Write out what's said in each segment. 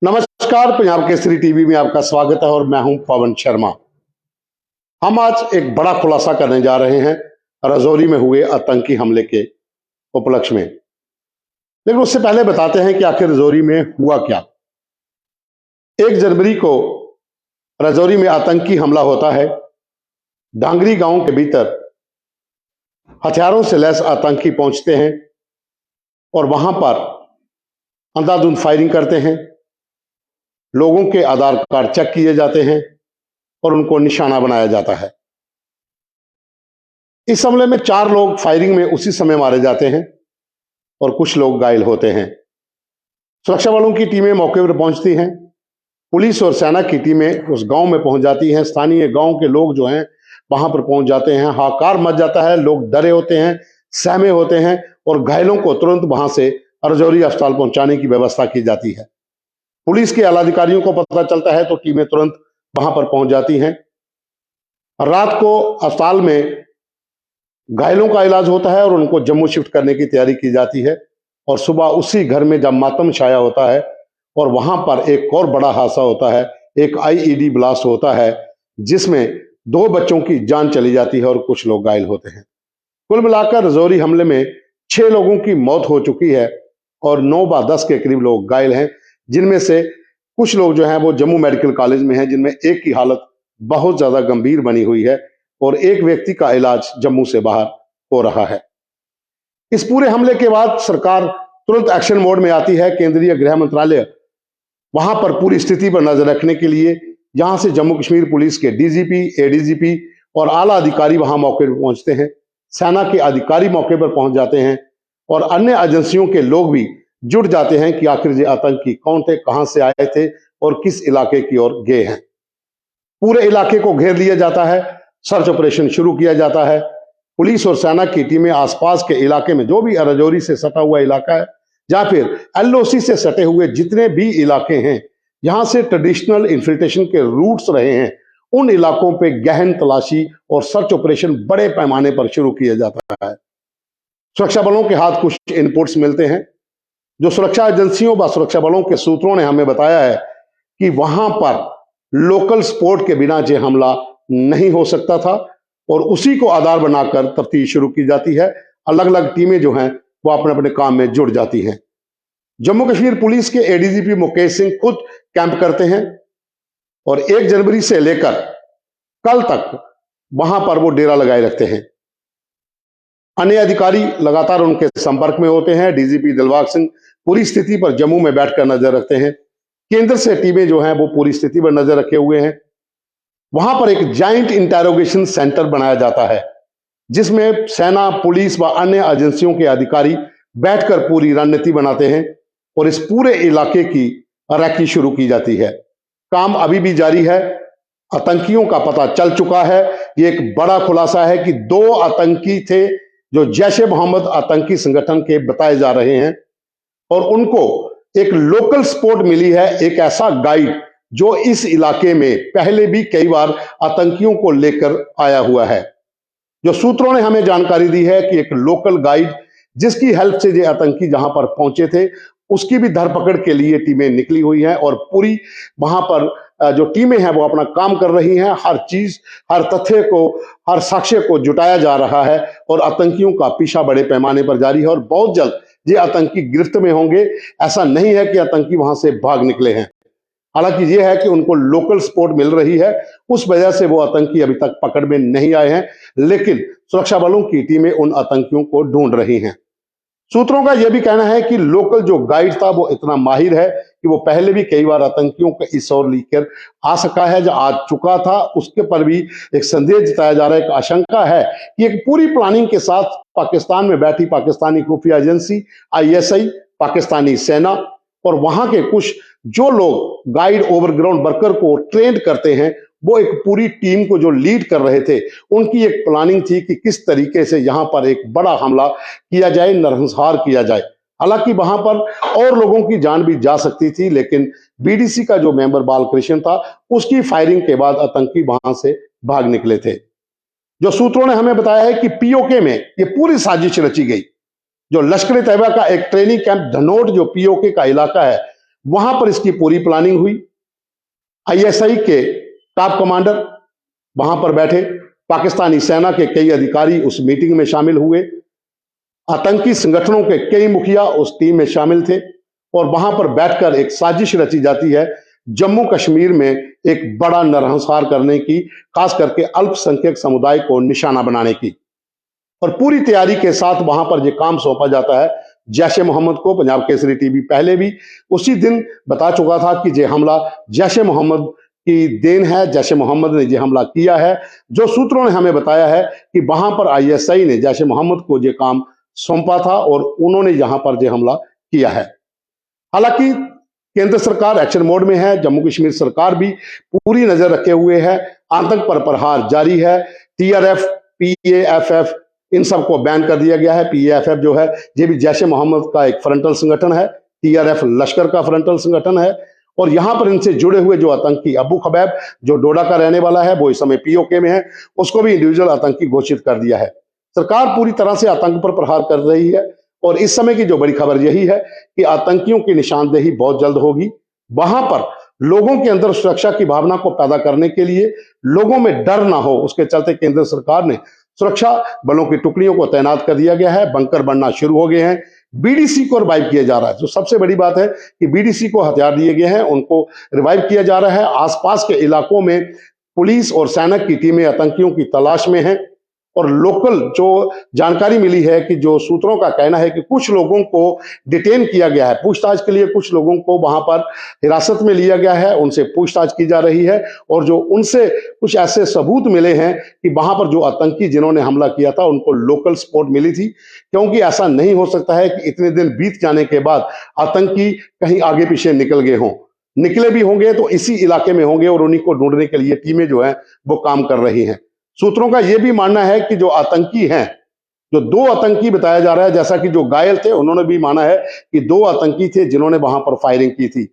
नमस्कार, पंजाब केसरी टीवी में आपका स्वागत है और मैं हूं पवन शर्मा। हम आज एक बड़ा खुलासा करने जा रहे हैं राजौरी में हुए आतंकी हमले के उपलक्ष्य में। लेकिन उससे पहले बताते हैं कि आखिर राजौरी में हुआ क्या। 1 जनवरी को राजौरी में आतंकी हमला होता है। डांगरी गांव के भीतर हथियारों से लैस आतंकी पहुंचते हैं और वहां पर अंधाधुंध फायरिंग करते हैं। लोगों के आधार कार्ड चेक किए जाते हैं और उनको निशाना बनाया जाता है। इस हमले में 4 लोग फायरिंग में उसी समय मारे जाते हैं और कुछ लोग घायल होते हैं। सुरक्षा बलों की टीमें मौके पर पहुंचती हैं। पुलिस और सेना की टीमें उस गांव में पहुंच जाती हैं। स्थानीय गांव के लोग जो हैं वहां पर पहुंच जाते हैं। हाहाकार मच जाता है। लोग डरे होते हैं, सहमे होते हैं और घायलों को तुरंत वहां से राजौरी अस्पताल पहुंचाने की व्यवस्था की जाती है। पुलिस के आला अधिकारियों को पता चलता है तो टीमें तुरंत वहां पर पहुंच जाती हैं। रात को अस्पताल में घायलों का इलाज होता है और उनको जम्मू शिफ्ट करने की तैयारी की जाती है। और सुबह उसी घर में जब मातम छाया होता है और वहां पर एक और बड़ा हादसा होता है। एक आईईडी ब्लास्ट होता है जिसमें 2 बच्चों की जान चली जाती है और कुछ लोग घायल होते हैं। कुल मिलाकर राजौरी हमले में 6 लोगों की मौत हो चुकी है और 9-10 के करीब लोग घायल हैं, जिनमें से कुछ लोग जो हैं वो जम्मू मेडिकल कॉलेज में हैं, जिनमें एक की हालत बहुत ज्यादा गंभीर बनी हुई है और एक व्यक्ति का इलाज जम्मू से बाहर हो रहा है। इस पूरे हमले के बाद सरकार तुरंत एक्शन मोड में आती है। केंद्रीय गृह मंत्रालय वहां पर पूरी स्थिति पर नजर रखने के लिए यहां से जम्मू कश्मीर पुलिस के डीजीपी, एडीजीपी और आला अधिकारी वहां मौके पर पहुंचते हैं। सेना के अधिकारी मौके पर पहुंच जाते हैं और अन्य एजेंसियों के लोग भी जुट जाते हैं कि आखिर ये आतंकी कौन थे, कहां से आए थे और किस इलाके की ओर गए हैं। पूरे इलाके को घेर लिया जाता है। सर्च ऑपरेशन शुरू किया जाता है। पुलिस और सेना की टीमें आसपास के इलाके में जो भी राजौरी से सटा हुआ इलाका है या फिर एलओसी से सटे हुए जितने भी इलाके हैं, यहां से ट्रेडिशनल इन्फिल्ट्रेशन के रूट्स रहे हैं, उन इलाकों पे गहन तलाशी और सर्च ऑपरेशन बड़े पैमाने पर शुरू किया जाता है। सुरक्षा बलों के हाथ कुछ इनपुट्स मिलते हैं जो सुरक्षा एजेंसियों व सुरक्षा बलों के सूत्रों ने हमें बताया है कि वहां पर लोकल सपोर्ट के बिना ये हमला नहीं हो सकता था और उसी को आधार बनाकर तफ्तीश शुरू की जाती है। अलग अलग टीमें जो हैं वो अपने अपने काम में जुट जाती हैं। जम्मू कश्मीर पुलिस के एडीजीपी मुकेश सिंह खुद कैंप करते हैं और 1 जनवरी से लेकर कल तक वहां पर वो डेरा लगाए रखते हैं। अन्य अधिकारी लगातार उनके संपर्क में होते हैं। डीजीपी दिलबाग सिंह पूरी स्थिति पर जम्मू में बैठकर नजर रखते हैं। केंद्र से टीमें जो हैं वो पूरी स्थिति पर नजर रखे हुए हैं। वहां पर एक जॉइंट इंटेरोगेशन सेंटर बनाया जाता है जिसमें सेना, पुलिस व अन्य एजेंसियों के अधिकारी बैठकर पूरी रणनीति बनाते हैं और इस पूरे इलाके की रेकी शुरू की जाती है। काम अभी भी जारी है। आतंकियों का पता चल चुका है। ये एक बड़ा खुलासा है कि 2 आतंकी थे जो जैश-ए मोहम्मद आतंकी संगठन के बताए जा रहे हैं और उनको एक लोकल सपोर्ट मिली है, एक ऐसा गाइड जो इस इलाके में पहले भी कई बार आतंकियों को लेकर आया हुआ है। जो सूत्रों ने हमें जानकारी दी है कि एक लोकल गाइड जिसकी हेल्प से ये आतंकी जहां पर पहुंचे थे उसकी भी धरपकड़ के लिए टीमें निकली हुई हैं और पूरी वहां पर जो टीमें हैं वो अपना काम कर रही हैं। हर चीज, हर तथ्य को, हर साक्ष्य को जुटाया जा रहा है और आतंकियों का पीछा बड़े पैमाने पर जारी है और बहुत जल्द ये आतंकी गिरफ्त में होंगे। ऐसा नहीं है कि आतंकी वहां से भाग निकले हैं। हालांकि यह है कि उनको लोकल सपोर्ट मिल रही है, उस वजह से वो आतंकी अभी तक पकड़ में नहीं आए हैं, लेकिन सुरक्षा बलों की टीमें उन आतंकियों को ढूंढ रही हैं। सूत्रों का यह भी कहना है कि लोकल जो गाइड था वो इतना माहिर है कि वो पहले भी कई बार आतंकियों को इस ओर लेकर आ सका है, जो आ चुका था। उसके पर भी एक संदेह जताया जा रहा है, एक आशंका है कि एक पूरी प्लानिंग के साथ पाकिस्तान में बैठी पाकिस्तानी खुफिया एजेंसी आईएसआई, पाकिस्तानी सेना और वहां के कुछ जो लोग गाइड ओवरग्राउंड वर्कर को ट्रेंड करते हैं, वो एक पूरी टीम को जो लीड कर रहे थे, उनकी एक प्लानिंग थी कि किस तरीके से यहां पर एक बड़ा हमला किया जाए, नरसंहार किया जाए। हालांकि वहां पर और लोगों की जान भी जा सकती थी, लेकिन बीडीसी का जो मेंबर बालकृष्ण था, उसकी फायरिंग के बाद आतंकी वहां से भाग निकले थे। जो सूत्रों ने हमें बताया है कि पीओके में ये पूरी साजिश रची गई। जो लश्कर-ए-तैयबा का एक ट्रेनिंग कैंप धनोट जो पीओके का इलाका है, वहां पर इसकी पूरी प्लानिंग हुई। आईएसआई के टॉप कमांडर वहां पर बैठे, पाकिस्तानी सेना के कई अधिकारी उस मीटिंग में शामिल हुए, आतंकी संगठनों के कई मुखिया उस टीम में शामिल थे और वहां पर बैठकर एक साजिश रची जाती है जम्मू कश्मीर में एक बड़ा नरसंहार करने की, खास करके अल्पसंख्यक समुदाय को निशाना बनाने की। और पूरी तैयारी के साथ वहां पर यह काम सौंपा जाता है जैश ए मोहम्मद को। पंजाब केसरी टीवी पहले भी उसी दिन बता चुका था कि यह हमला जैश ए मोहम्मद की देन है, जैश ए मोहम्मद ने यह हमला किया है। जो सूत्रों ने हमें बताया है कि वहां पर आईएसआई ने जैश ए मोहम्मद को यह काम सौंपा था और उन्होंने यहां पर यह हमला किया है। हालांकि केंद्र सरकार एक्शन मोड में है, जम्मू कश्मीर सरकार भी पूरी नजर रखे हुए है, आतंक पर प्रहार जारी है। टीआरएफ, पीएएफएफ, इन सबको बैन कर दिया गया है। पीएएफएफ जो है ये भी जैश ए मोहम्मद का एक फ्रंटल संगठन है, टीआरएफ लश्कर का फ्रंटल संगठन है। और यहां पर इनसे जुड़े हुए जो आतंकी अबू खबैब जो डोडा का रहने वाला है, वो इस समय पीओके में है, उसको भी इंडिविजुअल आतंकी घोषित कर दिया है। सरकार पूरी तरह से आतंक पर प्रहार कर रही है और इस समय की जो बड़ी खबर यही है कि आतंकियों की निशानदेही बहुत जल्द होगी। वहां पर लोगों के अंदर सुरक्षा की भावना को पैदा करने के लिए, लोगों में डर ना हो, उसके चलते केंद्र सरकार ने सुरक्षा बलों की टुकड़ियों को तैनात कर दिया गया है। बंकर बनना शुरू हो गए हैं, बीडीसी को रिवाइव किया जा रहा है। जो सबसे बड़ी बात है कि बीडीसी को हथियार दिए गए हैं, उनको रिवाइव किया जा रहा है। आसपास के इलाकों में पुलिस और सेना की टीमें आतंकियों की तलाश में हैं और लोकल जो जानकारी मिली है कि जो सूत्रों का कहना है कि कुछ लोगों को डिटेन किया गया है, पूछताछ के लिए कुछ लोगों को वहां पर हिरासत में लिया गया है, उनसे पूछताछ की जा रही है और जो उनसे कुछ ऐसे सबूत मिले हैं कि वहां पर जो आतंकी जिन्होंने हमला किया था उनको लोकल सपोर्ट मिली थी। क्योंकि ऐसा नहीं हो सकता है कि इतने दिन बीत जाने के बाद आतंकी कहीं आगे पीछे निकल गए हों। निकले भी होंगे तो इसी इलाके में होंगे और उन्हीं को ढूंढने के लिए टीमें जो है वो काम कर रही हैं। सूत्रों का यह भी मानना है कि जो आतंकी हैं, जो 2 आतंकी बताया जा रहा है, जैसा कि जो घायल थे उन्होंने भी माना है कि 2 आतंकी थे जिन्होंने वहां पर फायरिंग की थी।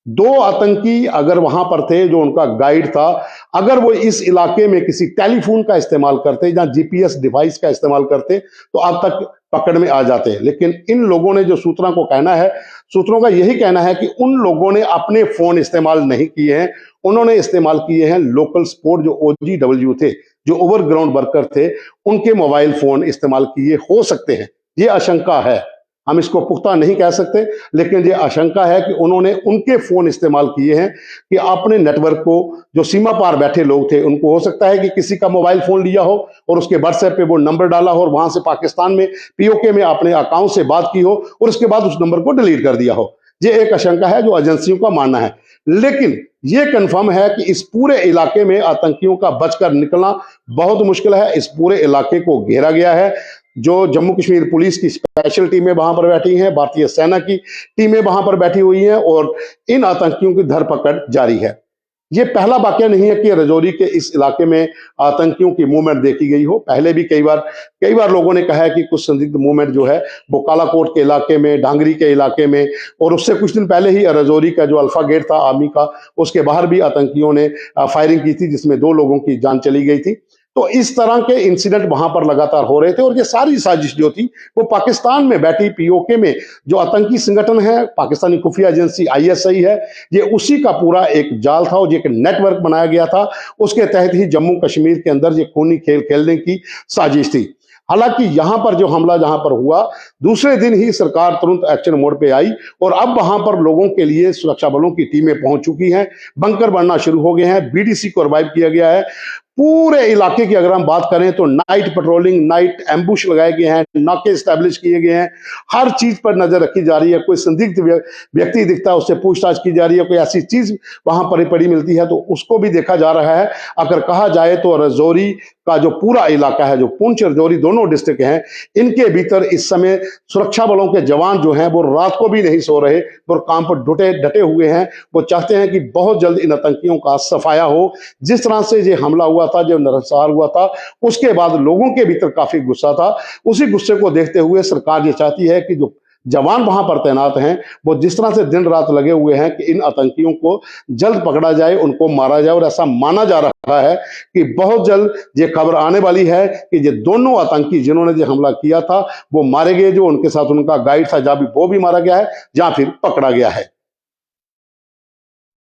2 आतंकी अगर वहां पर थे, जो उनका गाइड था, अगर वो इस इलाके में किसी टेलीफोन का इस्तेमाल करते या जीपीएस डिवाइस का इस्तेमाल करते तो अब तक पकड़ में आ जाते। लेकिन इन लोगों ने, जो सूत्रों को कहना है, सूत्रों का यही कहना है कि उन लोगों ने अपने फोन इस्तेमाल नहीं किए हैं, उन्होंने इस्तेमाल किए हैं लोकल सपोर्ट जो ओजीडब्ल्यू थे, जो ओवरग्राउंड वर्कर थे, उनके मोबाइल फोन इस्तेमाल किए हो सकते हैं। ये आशंका है, हम इसको पुख्ता नहीं कह सकते, लेकिन ये आशंका है कि उन्होंने उनके फोन इस्तेमाल किए हैं कि अपने नेटवर्क को, जो सीमा पार बैठे लोग थे, उनको हो सकता है कि किसी का मोबाइल फोन लिया हो और उसके व्हाट्सएप पे वो नंबर डाला हो और वहां से पाकिस्तान में पीओके में अपने अकाउंट से बात की हो और उसके बाद उस नंबर को डिलीट कर दिया हो। ये एक आशंका है जो एजेंसियों का मानना है। लेकिन यह कंफर्म है कि इस पूरे इलाके में आतंकियों का बचकर निकलना बहुत मुश्किल है। इस पूरे इलाके को घेरा गया है। जो जम्मू कश्मीर पुलिस की स्पेशल टीमें वहां पर बैठी हैं, भारतीय सेना की टीमें वहां पर बैठी हुई हैं और इन आतंकियों की धरपकड़ जारी है। ये पहला वाकया नहीं है कि राजौरी के इस इलाके में आतंकियों की मूवमेंट देखी गई हो। पहले भी कई बार लोगों ने कहा है कि कुछ संदिग्ध मूवमेंट जो है वो कालाकोट के इलाके में, डांगरी के इलाके में, और उससे कुछ दिन पहले ही राजौरी का जो अल्फा गेट था आर्मी का, उसके बाहर भी आतंकियों ने फायरिंग की थी जिसमें 2 लोगों की जान चली गई थी। तो इस तरह के इंसिडेंट वहां पर लगातार हो रहे थे और ये सारी साजिश जो थी वो पाकिस्तान में बैठी पीओके में जो आतंकी संगठन है, पाकिस्तानी खुफिया एजेंसी आईएसआई है, ये उसी का पूरा एक जाल था और ये एक नेटवर्क बनाया गया था। उसके तहत ही जम्मू कश्मीर के अंदर ये खूनी खेल खेलने की साजिश थी। हालांकि यहां पर जो हमला जहां पर हुआ, दूसरे दिन ही सरकार तुरंत एक्शन मोड पे आई और अब वहां पर लोगों के लिए सुरक्षा बलों की टीमें पहुंच चुकी हैं, बंकर बनना शुरू हो गए हैं, बीडीसी को रिवाइव किया गया है। पूरे इलाके की अगर हम बात करें तो नाइट पेट्रोलिंग, नाइट एम्बुश लगाए गए हैं, नाके स्टैब्लिश किए गए हैं, हर चीज पर नजर रखी जा रही है। कोई संदिग्ध व्यक्ति दिखता है उससे पूछताछ की जा रही है, कोई ऐसी चीज वहां पर पड़ी मिलती है तो उसको भी देखा जा रहा है। अगर कहा जाए तो राजौरी का जो पूरा इलाका है, जो पुंछ राजौरी दोनों डिस्ट्रिक्ट हैं, इनके भीतर इस समय सुरक्षा बलों के जवान जो हैं वो रात को भी नहीं सो रहे और काम पर डटे हुए हैं। वो चाहते हैं कि बहुत जल्द इन आतंकियों का सफाया हो। जिस तरह से ये हमला हुआ था, जो नरसंहार हुआ था, उसके बाद लोगों के भीतर काफी गुस्सा था। उसी गुस्से को देखते हुए सरकार ये चाहती है कि जो जवान वहां पर तैनात हैं वो जिस तरह से दिन रात लगे हुए हैं कि इन आतंकियों को जल्द पकड़ा जाए, उनको मारा जाए। और ऐसा माना जा रहा है कि बहुत जल्द ये खबर आने वाली है कि ये दोनों आतंकी जिन्होंने जो हमला किया था वो मारे गए, जो उनके साथ उनका गाइड था, जहां भी वो भी मारा गया है, जहां फिर पकड़ा गया है।